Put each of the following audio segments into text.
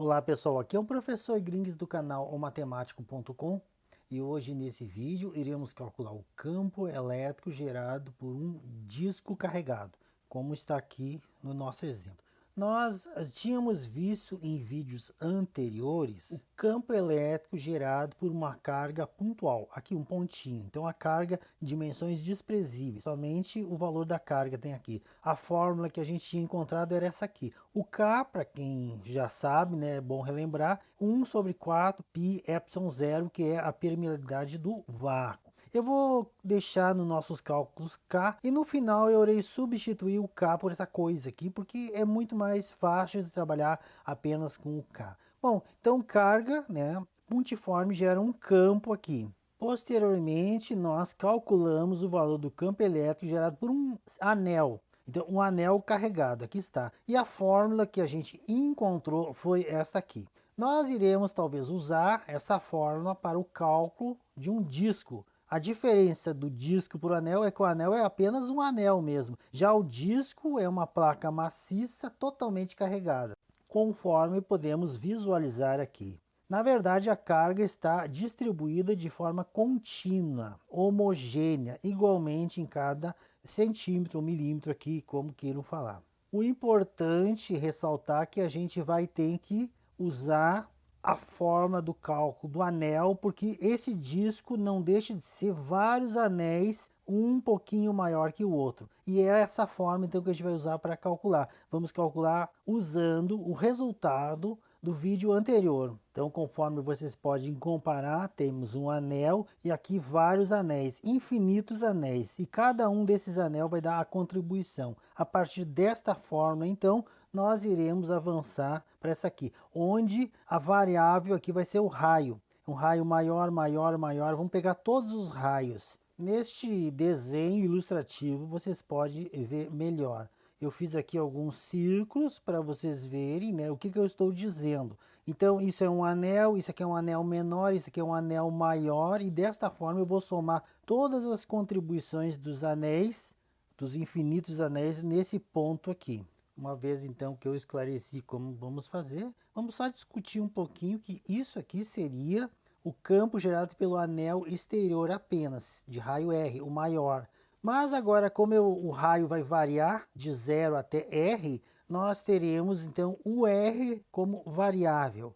Olá pessoal, aqui é o professor Grings do canal omatemático.com e hoje nesse vídeo iremos calcular o campo elétrico gerado por um disco carregado, como está aqui no nosso exemplo. Nós tínhamos visto em vídeos anteriores o campo elétrico gerado por uma carga pontual, aqui um pontinho. Então a carga dimensões desprezíveis, somente o valor da carga tem aqui. A fórmula que a gente tinha encontrado era essa aqui. O K, para quem já sabe, né, é bom relembrar, 1 sobre 4 π epsilon zero, que é a permeabilidade do vácuo. Eu vou deixar nos nossos cálculos K e no final eu irei substituir o K por essa coisa aqui, porque é muito mais fácil de trabalhar apenas com o K. Bom, então carga, né, pontiforme gera um campo aqui. Posteriormente, nós calculamos o valor do campo elétrico gerado por um anel. Então, um anel carregado, aqui está. E a fórmula que a gente encontrou foi esta aqui. Nós iremos talvez usar essa fórmula para o cálculo de um disco. A diferença do disco para o anel é que o anel é apenas um anel mesmo. Já o disco é uma placa maciça totalmente carregada, conforme podemos visualizar aqui. Na verdade, a carga está distribuída de forma contínua, homogênea, igualmente em cada centímetro ou milímetro aqui, como queiram falar. O importante é ressaltar que a gente vai ter que usar a forma do cálculo do anel, porque esse disco não deixa de ser vários anéis, um pouquinho maior que o outro. E é essa forma então que a gente vai usar para calcular. Vamos calcular usando o resultado do vídeo anterior. Então, conforme vocês podem comparar, temos um anel e aqui vários anéis, infinitos anéis, e cada um desses anéis vai dar a contribuição. A partir desta forma, então, nós iremos avançar para essa aqui, onde a variável aqui vai ser o raio. Um raio maior, maior, maior. Vamos pegar todos os raios. Neste desenho ilustrativo, vocês podem ver melhor. Eu fiz aqui alguns círculos para vocês verem, né, o que eu estou dizendo. Então, isso é um anel, isso aqui é um anel menor, isso aqui é um anel maior, e desta forma eu vou somar todas as contribuições dos anéis, dos infinitos anéis, nesse ponto aqui. Uma vez então que eu esclareci como vamos fazer, vamos só discutir um pouquinho que isso aqui seria o campo gerado pelo anel exterior apenas, de raio R, o maior. Mas agora, como o raio vai variar de 0 até R, nós teremos então o R como variável.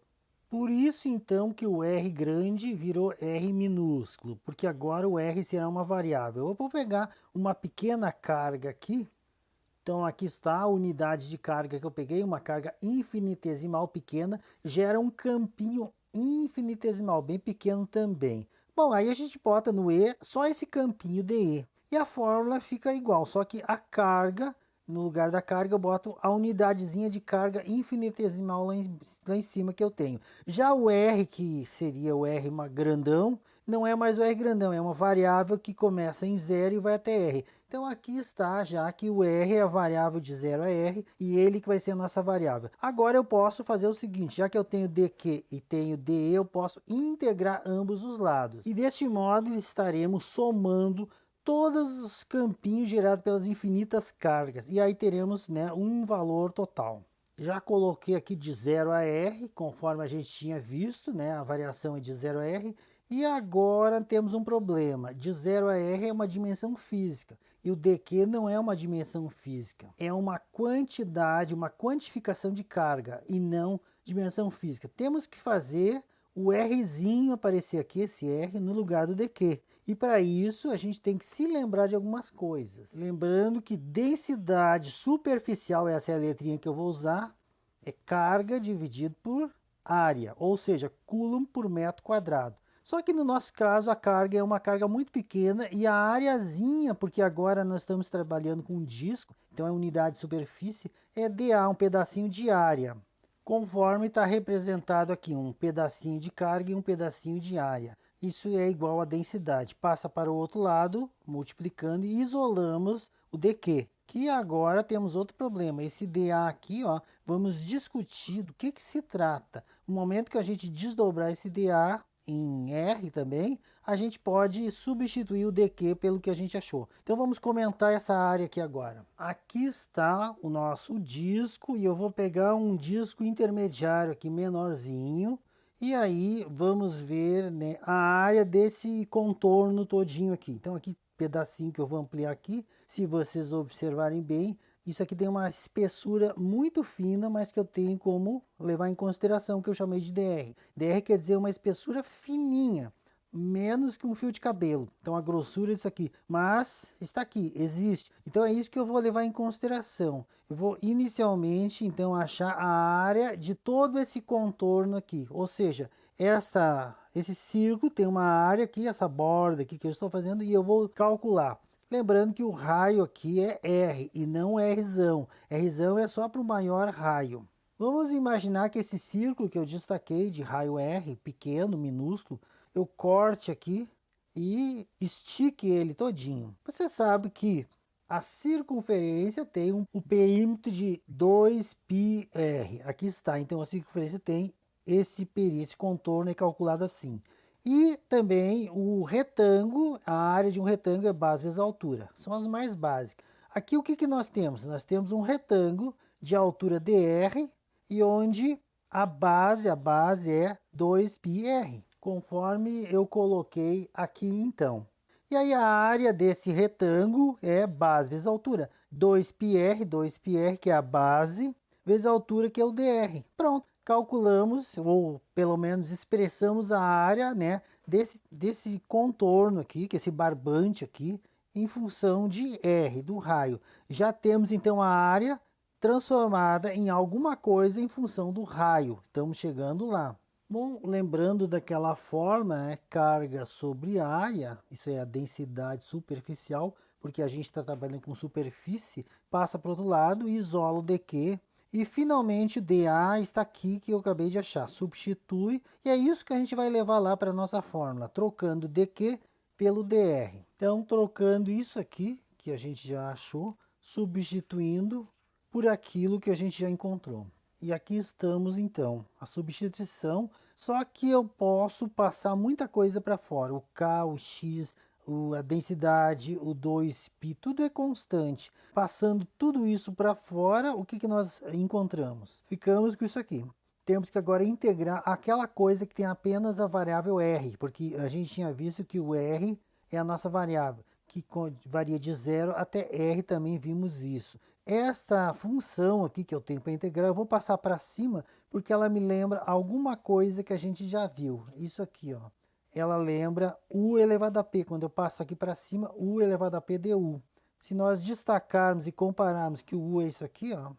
Por isso então que o R grande virou R minúsculo, porque agora o R será uma variável. Eu vou pegar uma pequena carga aqui. Então aqui está a unidade de carga que eu peguei, uma carga infinitesimal pequena, gera um campinho infinitesimal, bem pequeno também. Bom, aí a gente bota no E só esse campinho de E. E a fórmula fica igual, só que a carga, no lugar da carga eu boto a unidadezinha de carga infinitesimal lá em cima que eu tenho. Já o R, que seria o R grandão, não é mais o R grandão, é uma variável que começa em 0 e vai até R. Então aqui está já que o R é a variável de 0 a R e ele que vai ser a nossa variável. Agora eu posso fazer o seguinte, já que eu tenho dq e tenho de, eu posso integrar ambos os lados. E deste modo estaremos somando todos os campinhos gerados pelas infinitas cargas. E aí teremos, né, um valor total. Já coloquei aqui de 0 a R, conforme a gente tinha visto, né, a variação é de 0 a R. E agora temos um problema, de 0 a R é uma dimensão física, e o dq não é uma dimensão física, é uma quantidade, uma quantificação de carga, e não dimensão física. Temos que fazer o Rzinho aparecer aqui, esse R, no lugar do dq. E para isso a gente tem que se lembrar de algumas coisas. Lembrando que densidade superficial, essa é a letrinha que eu vou usar, é carga dividido por área, ou seja, coulomb por metro quadrado. Só que no nosso caso a carga é uma carga muito pequena e a areazinha, porque agora nós estamos trabalhando com um disco, então a unidade de superfície é dA, um pedacinho de área. Conforme está representado aqui, um pedacinho de carga e um pedacinho de área. Isso é igual a densidade. Passa para o outro lado, multiplicando e isolamos o dq. Que agora temos outro problema. Esse dA aqui, vamos discutir do que se trata. No momento que a gente desdobrar esse dA, em R também, a gente pode substituir o dq pelo que a gente achou. Então vamos comentar essa área aqui agora. Aqui está o nosso disco e eu vou pegar um disco intermediário aqui menorzinho. E aí vamos ver, né, a área desse contorno todinho aqui. Então aqui, pedacinho que eu vou ampliar aqui, se vocês observarem bem, isso aqui tem uma espessura muito fina, mas que eu tenho como levar em consideração, que eu chamei de DR. DR quer dizer uma espessura fininha, menos que um fio de cabelo. Então a grossura disso aqui, mas está aqui, existe. Então é isso que eu vou levar em consideração. Eu vou inicialmente então achar a área de todo esse contorno aqui, ou seja, esse círculo tem uma área aqui, essa borda aqui que eu estou fazendo, e eu vou calcular. Lembrando que o raio aqui é R e não Rzão. Rzão é só para o maior raio. Vamos imaginar que esse círculo que eu destaquei de raio R, pequeno, minúsculo, eu corte aqui e estique ele todinho. Você sabe que a circunferência tem o perímetro de 2πr. Aqui está, então a circunferência tem esse contorno é calculado assim. E também o retângulo, a área de um retângulo é base vezes altura. São as mais básicas. Aqui o que nós temos? Nós temos um retângulo de altura dr e onde a base é 2πr, conforme eu coloquei aqui então. E aí a área desse retângulo é base vezes altura. 2πr, que é a base, vezes a altura, que é o dr. Pronto. Calculamos, ou pelo menos expressamos a área, né, desse contorno aqui, que é esse barbante aqui, em função de R, do raio. Já temos então a área transformada em alguma coisa em função do raio. Estamos chegando lá. Bom, lembrando daquela forma, né, carga sobre área, isso é a densidade superficial, porque a gente está trabalhando com superfície, passa para o outro lado e isola o dq. E finalmente o dA está aqui, que eu acabei de achar. Substitui, e é isso que a gente vai levar lá para a nossa fórmula, trocando dq pelo dr. Então, trocando isso aqui, que a gente já achou, substituindo por aquilo que a gente já encontrou. E aqui estamos então, a substituição, só que eu posso passar muita coisa para fora, o K, o X, a densidade, o 2π, tudo é constante. Passando tudo isso para fora, o que nós encontramos? Ficamos com isso aqui. Temos que agora integrar aquela coisa que tem apenas a variável r, porque a gente tinha visto que o r é a nossa variável, que varia de 0 até r, também vimos isso. Esta função aqui que eu tenho para integrar, eu vou passar para cima, porque ela me lembra alguma coisa que a gente já viu. Isso aqui, ó. Ela lembra u elevado a p. Quando eu passo aqui para cima, u elevado a p du. Se nós destacarmos e compararmos que o u é isso aqui, ó,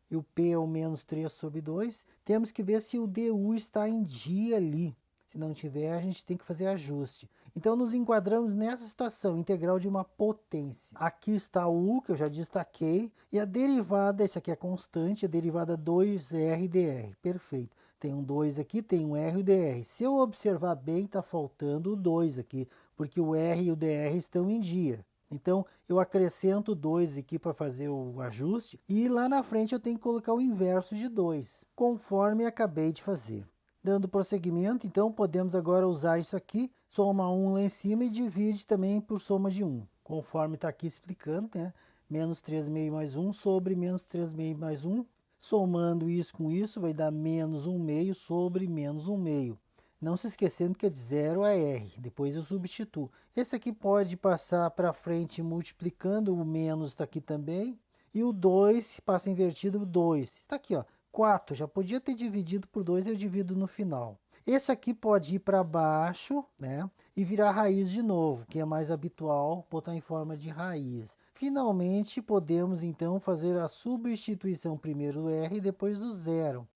e o p é o menos 3 sobre 2, temos que ver se o du está em dia ali. Se não tiver, a gente tem que fazer ajuste. Então, nos enquadramos nessa situação, integral de uma potência. Aqui está o u, que eu já destaquei, e a derivada, esse aqui é constante, a derivada 2r dr. Perfeito. Tem um 2 aqui, tem um R e o DR. Se eu observar bem, está faltando o 2 aqui, porque o R e o DR estão em dia. Então, eu acrescento 2 aqui para fazer o ajuste, e lá na frente eu tenho que colocar o inverso de 2, conforme acabei de fazer. Dando prosseguimento, então, podemos agora usar isso aqui, soma 1 lá em cima e divide também por soma de 1, conforme está aqui explicando, né? Menos 3,5 mais 1 sobre menos 3,5 mais 1. Somando isso com isso, vai dar menos 1/2 sobre menos 1/2. Não se esquecendo que é de 0 a r. Depois eu substituo. Esse aqui pode passar para frente multiplicando. O menos está aqui também. E o 2 passa invertido, o 2. Está aqui, ó. 4. Já podia ter dividido por 2, eu divido no final. Esse aqui pode ir para baixo, né? E virar raiz de novo, que é mais habitual botar em forma de raiz. Finalmente, podemos então fazer a substituição primeiro do r e depois do zero.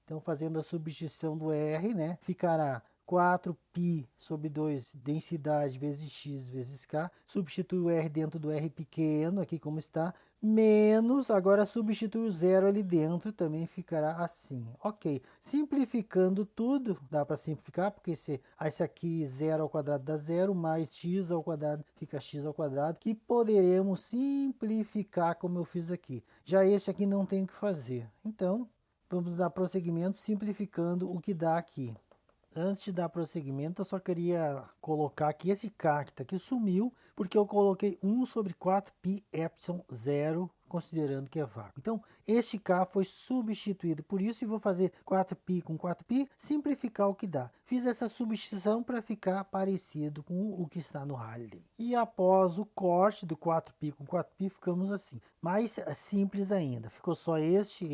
Então, fazendo a substituição do r, né, ficará 4π sobre 2, densidade vezes x vezes k. Substitui o r dentro do r pequeno, aqui como está, menos, agora substitui o zero ali dentro, também ficará assim. Ok, simplificando tudo, dá para simplificar, porque esse aqui 0 ao quadrado dá 0, mais x ao quadrado fica x ao quadrado, que poderemos simplificar como eu fiz aqui. Já este aqui não tem o que fazer. Então, vamos dar prosseguimento simplificando o que dá aqui. Antes de dar prosseguimento, eu só queria colocar que esse K que está aqui sumiu, porque eu coloquei 1 sobre 4π epsilon 0, considerando que é vácuo. Então, este K foi substituído por isso e vou fazer 4π com 4π, simplificar o que dá. Fiz essa substituição para ficar parecido com o que está no Rayleigh. E após o corte do 4π com 4π, ficamos assim. Mais simples ainda. Ficou só este,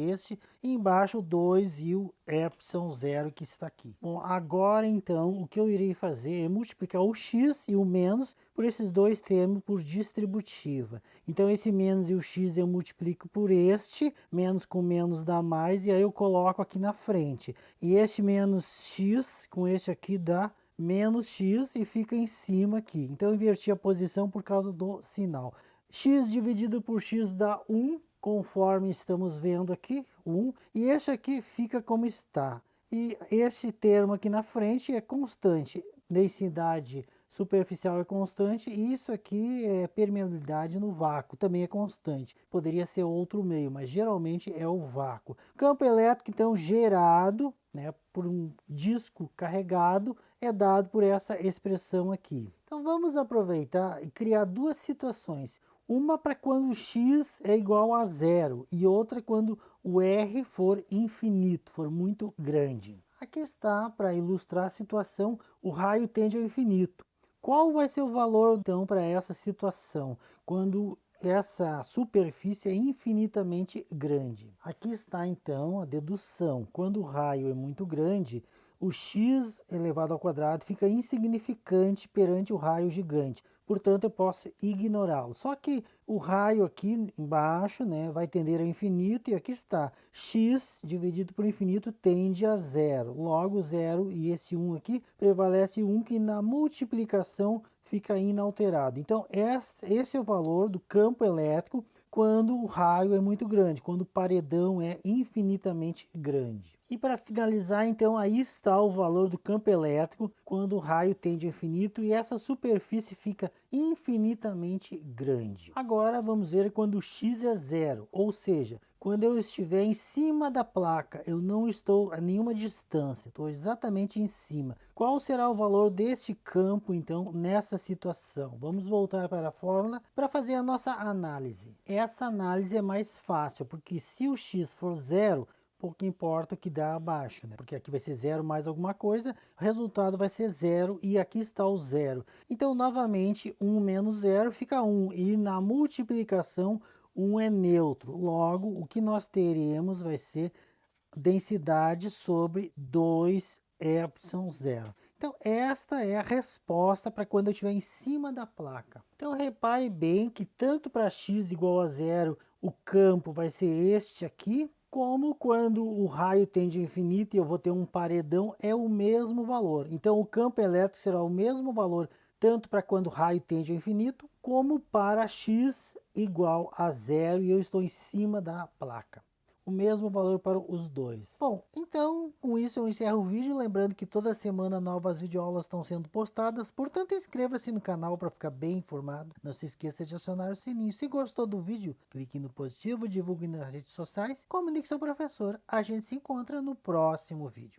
e embaixo o 2 e o epsilon 0 que está aqui. Bom, agora então o que eu irei fazer é multiplicar o x e o menos por esses dois termos por distributiva. Então esse menos e o x eu multiplico por este, menos com menos dá mais, e aí eu coloco aqui na frente. E este menos x com este aqui dá menos x e fica em cima aqui. Então eu inverti a posição por causa do sinal. X dividido por x dá 1, conforme estamos vendo aqui, 1. E este aqui fica como está. E este termo aqui na frente é constante. Densidade superficial é constante, e isso aqui é permeabilidade no vácuo, também é constante. Poderia ser outro meio, mas geralmente é o vácuo. Campo elétrico, então, gerado, né, por um disco carregado, é dado por essa expressão aqui. Então vamos aproveitar e criar duas situações. Uma para quando x é igual a zero e outra quando o R for infinito, for muito grande. Aqui está, para ilustrar a situação, o raio tende ao infinito. Qual vai ser o valor, então, para essa situação, quando essa superfície é infinitamente grande? Aqui está, então, a dedução. Quando o raio é muito grande, o x elevado ao quadrado fica insignificante perante o raio gigante. Portanto, eu posso ignorá-lo. Só que o raio aqui embaixo, né, vai tender ao infinito, e aqui está. X dividido por infinito tende a zero. Logo, zero e esse 1 aqui prevalece 1, que na multiplicação fica inalterado. Então, esse é o valor do campo elétrico quando o raio é muito grande, quando o paredão é infinitamente grande. E para finalizar, então, aí está o valor do campo elétrico quando o raio tende ao infinito e essa superfície fica infinitamente grande. Agora vamos ver quando o x é zero, ou seja, quando eu estiver em cima da placa, eu não estou a nenhuma distância, estou exatamente em cima. Qual será o valor deste campo, então, nessa situação? Vamos voltar para a fórmula para fazer a nossa análise. Essa análise é mais fácil, porque se o x for zero, pouco importa o que dá abaixo, né? Porque aqui vai ser zero mais alguma coisa, o resultado vai ser zero e aqui está o zero. Então, novamente, 1 menos 0 fica 1 e na multiplicação 1 é neutro. Logo, o que nós teremos vai ser densidade sobre 2 epsilon 0. Então, esta é a resposta para quando eu estiver em cima da placa. Então, repare bem que tanto para x igual a zero, o campo vai ser este aqui, como quando o raio tende ao infinito e eu vou ter um paredão, é o mesmo valor. Então, o campo elétrico será o mesmo valor tanto para quando o raio tende ao infinito, como para x igual a zero e eu estou em cima da placa. O mesmo valor para os dois. Bom, então com isso eu encerro o vídeo, lembrando que toda semana novas videoaulas estão sendo postadas, portanto inscreva-se no canal para ficar bem informado. Não se esqueça de acionar o sininho. Se gostou do vídeo, clique no positivo, divulgue nas redes sociais, comunique seu professor. A gente se encontra no próximo vídeo.